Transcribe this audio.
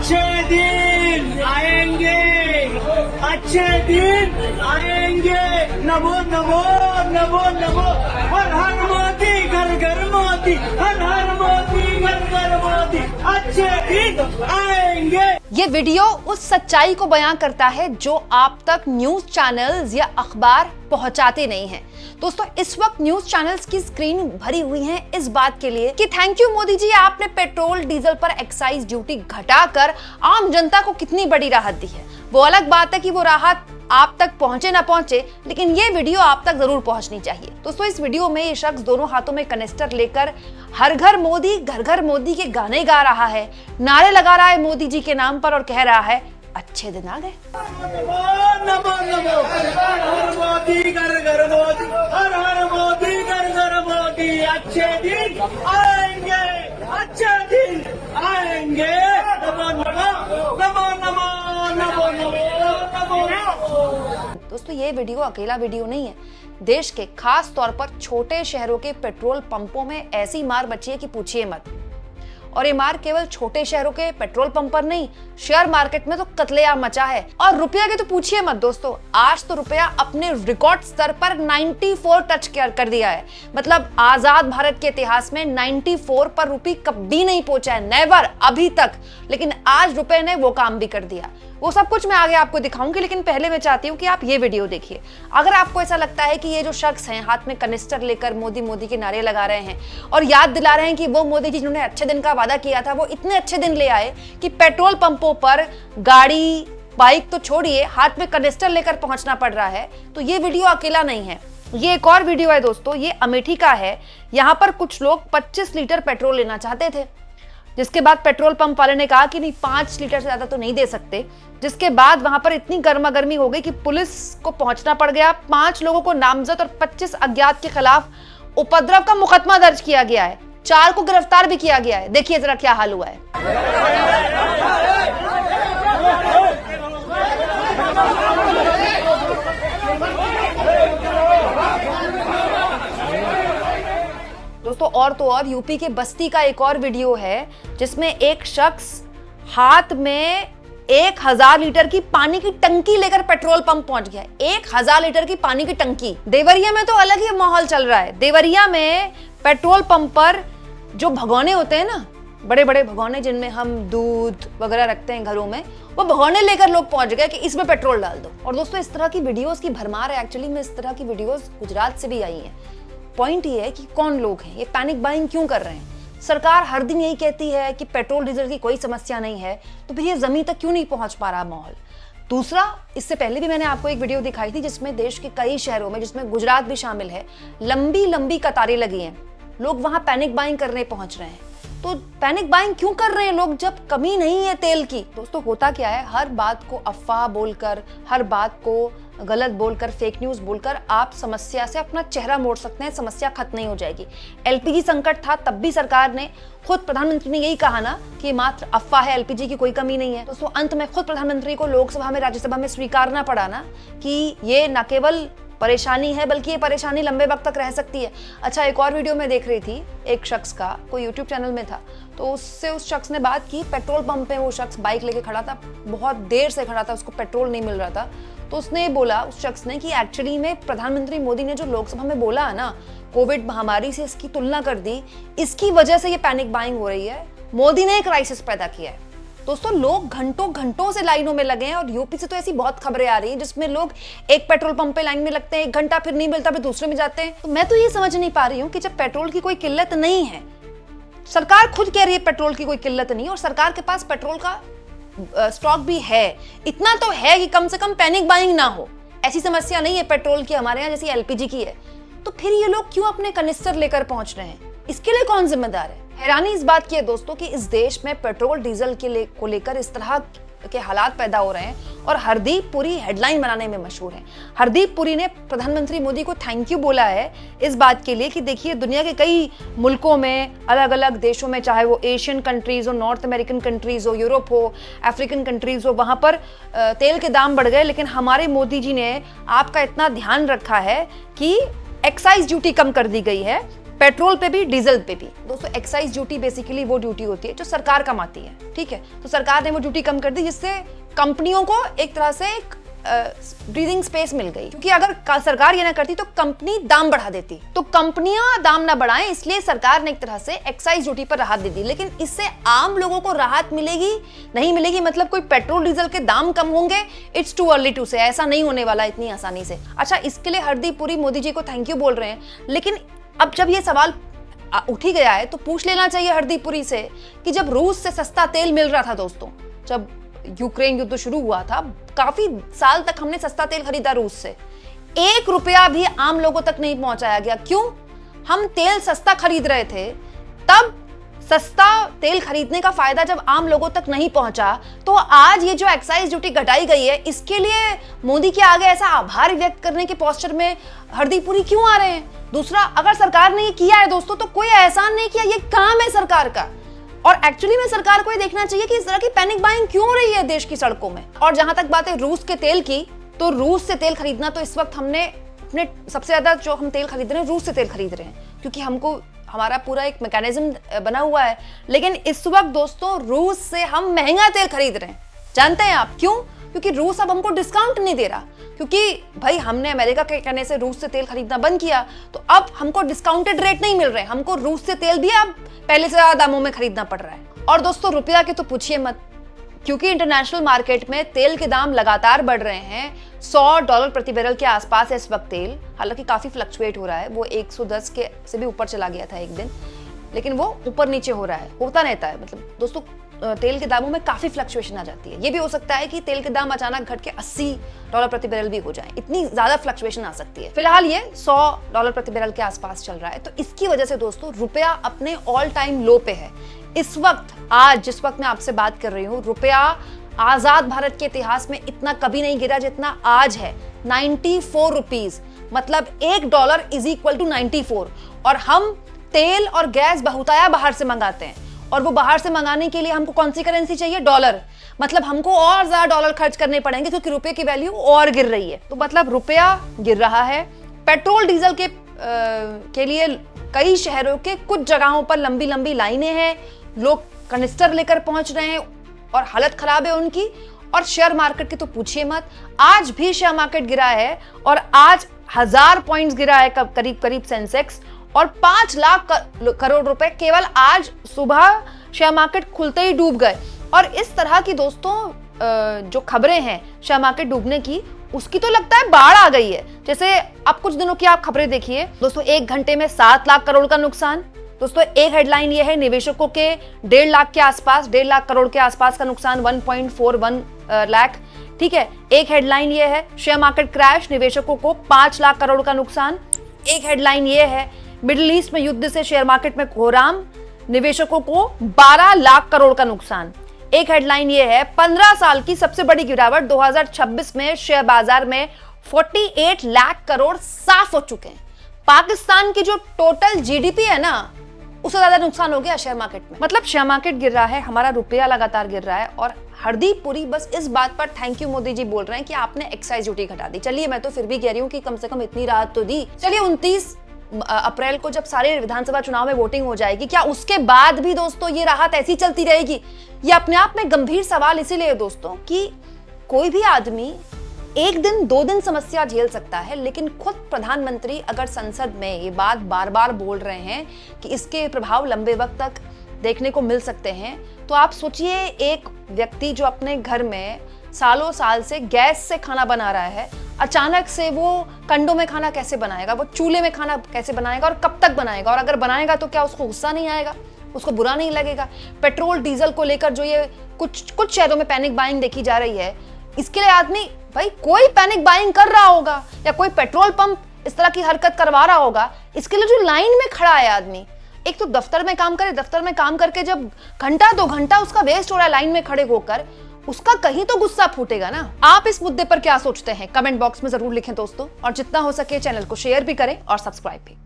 अच्छे दिन आएंगे, अच्छे दिन आएंगे। नमो नमो नमो नमो, हर हर मोदी, घर घर मोदी, हर हर मोदी, घर घर मोदी, अच्छे दिन आएंगे। ये वीडियो उस सच्चाई को बयां करता है जो आप तक न्यूज चैनल्स या अखबार पहुंचाते नहीं हैं। दोस्तों, इस वक्त न्यूज चैनल्स की स्क्रीन भरी हुई है इस बात के लिए कि थैंक यू मोदी जी, आपने पेट्रोल डीजल पर एक्साइज ड्यूटी घटाकर आम जनता को कितनी बड़ी राहत दी है। वो अलग बात है कि वो राहत आप तक पहुंचे ना पहुंचे, लेकिन ये वीडियो आप तक जरूर पहुंचनी चाहिए। दोस्तों, इस वीडियो में ये शख्स दोनों हाथों में कनिस्टर लेकर हर घर मोदी, घर घर मोदी के गाने गा रहा है, नारे लगा रहा है मोदी जी के नाम पर और कह रहा है अच्छे दिन आ गए। नमो नमो, हर हर मोदी, घर घर मोदी, हर हर मोदी, घर घर मोदी, अच्छे दिन आएंगे, अच्छे दिन आएंगे। नमो नमो नमो नमो नमो नमो नमो। दोस्तों, ये वीडियो अकेला वीडियो नहीं है। देश के खास तौर पर छोटे शहरों के पेट्रोल पंपों में ऐसी मार मची है कि पूछिए मत। और ये मार केवल छोटे शहरों के पेट्रोल पंप पर नहीं, शेयर मार्केट में तो कत्लेआम मचा है। और रुपया के तो पूछिए मत दोस्तों, आज तो रुपया अपने रिकॉर्ड स्तर पर 94 टच कर दिया है। मतलब आजाद भारत के इतिहास में 94 पर रुपये कभी नहीं पहुंचा है, नेवर, अभी तक। लेकिन आज रुपए ने वो काम भी कर दिया। वो सब कुछ मैं आगे आपको दिखाऊंगी, लेकिन पहले मैं चाहती हूँ कि आप ये वीडियो देखिए। अगर आपको ऐसा लगता है कि ये जो शख्स हैं हाथ में कनिस्टर लेकर मोदी मोदी के नारे लगा रहे हैं और याद दिला रहे हैं कि वो मोदी जी जिन्होंने अच्छे दिन का वादा किया था, वो इतने अच्छे दिन ले आए कि पेट्रोल पंपों पर गाड़ी बाइक तो छोड़िए, हाथ में कनिस्टर लेकर पहुंचना पड़ रहा है, तो ये वीडियो अकेला नहीं है। ये एक और वीडियो है दोस्तों, ये अमेठी का है। यहाँ पर कुछ लोग 25 लीटर पेट्रोल लेना चाहते थे, जिसके बाद पेट्रोल पंप वाले ने कहा कि नहीं, 5 लीटर से ज्यादा तो नहीं दे सकते। जिसके बाद वहां पर इतनी गर्मा गर्मी हो गई कि पुलिस को पहुंचना पड़ गया। 5 लोगों को नामजद और 25 अज्ञात के खिलाफ उपद्रव का मुकदमा दर्ज किया गया है। 4 को गिरफ्तार भी किया गया है। देखिए जरा क्या हाल हुआ है। दोस्तों, और तो और यूपी के बस्ती का एक और वीडियो है जिसमें एक शख्स हाथ में 1000 लीटर की पानी की टंकी लेकर पेट्रोल पंप पहुंच गया। 1000 लीटर की पानी की टंकी। देवरिया में तो अलग ही माहौल चल रहा है। देवरिया में पेट्रोल पंप पर जो भगोने होते हैं ना, बड़े बड़े भगोने जिनमें हम दूध वगैरह रखते हैं घरों में, वो भगोने लेकर लोग पहुंच गए कि इसमें पेट्रोल डाल दो। और दोस्तों, इस तरह की वीडियोस की भरमार है। एक्चुअली में इस तरह की वीडियोस गुजरात से भी आई हैं। पॉइंट ये है कि कौन लोग हैं, ये पैनिक बाइंग क्यों कर रहे हैं। सरकार हर दिन यही कहती है कि पेट्रोल डीजल की कोई समस्या नहीं है, तो फिर ये जमीन तक क्यों नहीं पहुंच पा रहा माहौल। दूसरा, इससे पहले भी मैंने आपको एक वीडियो दिखाई थी जिसमें देश के कई शहरों में, जिसमें गुजरात भी शामिल है, लंबी लंबी कतारें लगी हैं। लोग वहां पैनिक बाइंग करने पहुंच रहे हैं। तो पैनिक बाइंग क्यों कर रहे हैं लोग जब कमी नहीं है तेल की। दोस्तों, होता क्या है, हर बात को अफवाह बोलकर, हर बात को गलत बोलकर, फेक न्यूज बोलकर आप समस्या से अपना चेहरा मोड़ सकते हैं, समस्या खत्म नहीं हो जाएगी। एलपीजी संकट था, तब भी सरकार ने, खुद प्रधानमंत्री ने यही कहा ना कि मात्र अफवाह है, एलपीजी की कोई कमी नहीं है। दोस्तों, अंत में खुद प्रधानमंत्री को लोकसभा में, राज्यसभा में स्वीकारना पड़ा ना कि ये न केवल परेशानी है बल्कि ये परेशानी लंबे वक्त तक रह सकती है। अच्छा, एक और वीडियो में देख रही थी, एक शख्स का, कोई यूट्यूब चैनल में था, तो उससे उस शख्स ने बात की। पेट्रोल पंप पे वो शख्स बाइक लेके खड़ा था, बहुत देर से खड़ा था, उसको पेट्रोल नहीं मिल रहा था। तो उसने बोला, उस शख्स ने, कि एक्चुअली में प्रधानमंत्री मोदी ने जो लोकसभा में बोला है ना, कोविड महामारी से इसकी तुलना कर दी, इसकी वजह से ये पैनिक बाइंग हो रही है। मोदी ने एक क्राइसिस पैदा किया है। दोस्तों, लोग घंटों घंटों से लाइनों में लगे हैं। और यूपी से तो ऐसी बहुत खबरें आ रही हैं जिसमें लोग एक पेट्रोल पंप पे लाइन में लगते हैं, 1 घंटा, फिर नहीं मिलता, फिर दूसरे में जाते हैं। तो मैं तो ये समझ नहीं पा रही हूँ कि जब पेट्रोल की कोई किल्लत नहीं है, सरकार खुद कह रही है पेट्रोल की कोई किल्लत नहीं, और सरकार के पास पेट्रोल का स्टॉक भी है, इतना तो है कि कम से कम पैनिक बाइंग ना हो। ऐसी समस्या नहीं है पेट्रोल की हमारे यहाँ जैसी एलपीजी की है। तो फिर ये लोग क्यों अपने कनिस्टर लेकर पहुंच रहे हैं, इसके लिए कौन जिम्मेदार है। हैरानी इस बात की है दोस्तों कि इस देश में पेट्रोल डीजल को लेकर इस तरह के हालात पैदा हो रहे हैं। और हरदीप पुरी हेडलाइन बनाने में मशहूर है। हरदीप पुरी ने प्रधानमंत्री मोदी को थैंक यू बोला है इस बात के लिए कि देखिए, दुनिया के कई मुल्कों में, अलग अलग देशों में, चाहे वो एशियन कंट्रीज हो, नॉर्थ अमेरिकन कंट्रीज हो, यूरोप हो, अफ्रीकन कंट्रीज हो, वहां पर तेल के दाम बढ़ गए, लेकिन हमारे मोदी जी ने आपका इतना ध्यान रखा है कि एक्साइज ड्यूटी कम कर दी गई है पेट्रोल पे भी, डीजल पे भी। दोस्तों एक्साइज ड्यूटी बेसिकली वो ड्यूटी होती है जो सरकार कमाती है, ठीक है। तो सरकार ने वो ड्यूटी कम कर दी जिससे कंपनियों को एक तरह से एक ब्रीदिंग स्पेस मिल गई, क्योंकि अगर सरकार ये ना करती तो कंपनी दाम बढ़ा देती। तो कंपनियां दाम ना बढ़ाएं, इसलिए सरकार ने एक तरह से एक्साइज ड्यूटी पर राहत दे दी। लेकिन इससे आम लोगों को राहत मिलेगी नहीं मिलेगी, मतलब कोई पेट्रोल डीजल के दाम कम होंगे, इट्स टू अर्ली टू से। ऐसा नहीं होने वाला इतनी आसानी से। अच्छा, इसके लिए हरदीप पुरी मोदी जी को थैंक यू बोल रहे हैं, लेकिन अब जब ये सवाल उठ ही गया है तो पूछ लेना चाहिए हरदीप पुरी से कि जब रूस से सस्ता तेल मिल रहा था दोस्तों, जब यूक्रेन युद्ध शुरू हुआ था, काफी साल तक हमने सस्ता तेल खरीदा रूस से, 1 रुपया भी आम लोगों तक नहीं पहुंचाया गया। क्यों? हम तेल सस्ता खरीद रहे थे, तब सस्ता तेल खरीदने का फायदा जब आम लोगों तक नहीं पहुंचा, तो आज ये जो एक्साइज ड्यूटी घटाई गई है, इसके लिए मोदी के आगे ऐसा आभार व्यक्त करने के पोस्चर में हरदीप पुरी क्यों आ रहे हैं? दूसरा, अगर सरकार ने ये किया है दोस्तों तो कोई एहसान नहीं किया, ये काम है सरकार का। और एक्चुअली में सरकार को ये देखना चाहिए कि इस तरह की पैनिक बाइंग क्यों हो रही है देश की सड़कों में। और जहां तक बात है रूस के तेल की, तो रूस से तेल खरीदना, तो इस वक्त हमने अपने सबसे ज्यादा जो हम तेल खरीद रहे हैं रूस से तेल खरीद रहे हैं, क्योंकि हमको हमारा पूरा एक मैकेनिज्म बना हुआ है। लेकिन इस वक्त दोस्तों रूस से हम महंगा तेल खरीद रहे हैं। जानते हैं आप क्यों? क्योंकि रूस अब हमको डिस्काउंट नहीं दे रहा, क्योंकि भाई हमने अमेरिका के कहने से रूस से तेल खरीदना बंद किया, तो अब हमको डिस्काउंटेड रेट नहीं मिल रहे, हमको रूस से तेल भी अब पहले से ज्यादा दामों में खरीदना पड़ रहा है। और दोस्तों रुपया के तो पूछिए मत, क्योंकि इंटरनेशनल मार्केट में तेल के दाम लगातार बढ़ रहे हैं। $100 प्रति बैरल के आसपास है इस वक्त तेल, हालांकि काफी फ्लक्चुएट हो रहा है, वो 110 के से भी ऊपर चला गया था एक दिन, लेकिन वो ऊपर नीचे हो रहा है, होता रहता है। मतलब दोस्तों तेल के दामों में काफी फ्लक्चुएशन आ जाती है। ये भी हो सकता है कि तेल के दाम अचानक घट के $80 प्रति बैरल भी हो जाए, इतनी ज्यादा फ्लक्चुएशन आ सकती है। फिलहाल ये $100 प्रति बैरल के आसपास चल रहा है, तो इसकी वजह से दोस्तों रुपया अपने ऑल टाइम लो पे है इस वक्त। आज जिस वक्त मैं आपसे बात कर रही हूँ, रुपया आजाद भारत के इतिहास में इतना कभी नहीं गिरा जितना आज है, 94 रुपीज, मतलब $1 इज इक्वल टू 94। और हम तेल और गैस बहुताया बाहर से मंगाते हैं, और वो बाहर से मंगाने के लिए हमको कौन सी करेंसी चाहिए? डॉलर। मतलब हमको और ज्यादा डॉलर खर्च करने पड़ेंगे, क्योंकि रुपये की वैल्यू और गिर रही है। तो मतलब रुपया गिर रहा है। पेट्रोल डीजल के लिए कई शहरों के कुछ जगहों पर लंबी लंबी लाइनें हैं, लोग कनिस्टर लेकर पहुंच रहे हैं और हालत खराब है उनकी। और शेयर मार्केट की तो पूछिए मत, आज भी शेयर मार्केट गिरा है, और आज 1000 पॉइंट्स गिरा है करीब करीब सेंसेक्स, और 5 लाख करोड़ रुपए केवल आज सुबह शेयर मार्केट खुलते ही डूब गए। और इस तरह की दोस्तों जो खबरें हैं शेयर मार्केट डूबने की, उसकी तो लगता है बाढ़ आ गई है। जैसे अब कुछ दिनों की आप खबरें देखिए दोस्तों, 1 घंटे में 7 लाख करोड़ का नुकसान। दोस्तों एक हेडलाइन ये है, निवेशकों के 1.5 लाख के आसपास, 1.5 लाख करोड़ के आसपास का नुकसान, 1.41 लाख। ठीक है, एक हेडलाइन ये है, शेयर मार्केट क्रैश, निवेशकों को 5 लाख करोड़ का नुकसान। एक हेडलाइन ये है, मिडिल ईस्ट में युद्ध से शेयर मार्केट में कोहराम, निवेशकों को 12 लाख करोड़ का नुकसान। एक हेडलाइन ये है, 15 साल की सबसे बड़ी गिरावट, 2026 में शेयर बाजार में 48 लाख करोड़ साफ हो चुके हैं। पाकिस्तान की जो टोटल जीडीपी है ना, उससे ज्यादा नुकसान हो गया शेयर मार्केट में। मतलब शेयर मार्केट गिर रहा है, हमारा रुपया लगातार गिर रहा है, और हरदीप पुरी बस इस बात पर थैंक यू मोदी जी बोल रहे हैं कि आपने एक्साइज ड्यूटी घटा दी। चलिए, मैं तो फिर भी कह रही हूँ कि कम से कम इतनी राहत तो दी। चलिए, 29 अप्रैल को जब सारे विधानसभा चुनाव में वोटिंग हो जाएगी, क्या उसके बाद भी दोस्तों ये राहत ऐसी चलती रहेगी? ये अपने आप में गंभीर सवाल इसीलिए दोस्तों कि कोई भी आदमी 1 दिन 2 दिन समस्या झेल सकता है, लेकिन खुद प्रधानमंत्री अगर संसद में ये बात बार बार बोल रहे हैं कि इसके प्रभाव लंबे वक्त तक देखने को मिल सकते हैं, तो आप सोचिए एक व्यक्ति जो अपने घर में सालों साल से गैस से खाना बना रहा है, अचानक से वो कंडों में खाना कैसे बनाएगा, वो चूल्हे में खाना कैसे बनाएगा, और कब तक बनाएगा? और अगर बनाएगा तो क्या उसको गुस्सा नहीं आएगा, उसको बुरा नहीं लगेगा? पेट्रोल डीजल को लेकर जो ये कुछ शहरों में पैनिक बाइंग देखी जा रही है, इसके लिए आदमी, भाई कोई पैनिक बाइंग कर रहा होगा या कोई पेट्रोल पंप इस तरह की हरकत करवा रहा होगा, इसके लिए जो लाइन में खड़ा है आदमी, एक तो दफ्तर में काम करे, दफ्तर में काम करके जब घंटा 2 घंटा उसका वेस्ट हो रहा है लाइन में खड़े होकर, उसका कहीं तो गुस्सा फूटेगा ना। आप इस मुद्दे पर क्या सोचते हैं? कमेंट बॉक्स में जरूर लिखें दोस्तों, और जितना हो सके चैनल को शेयर भी करें और सब्सक्राइब भी।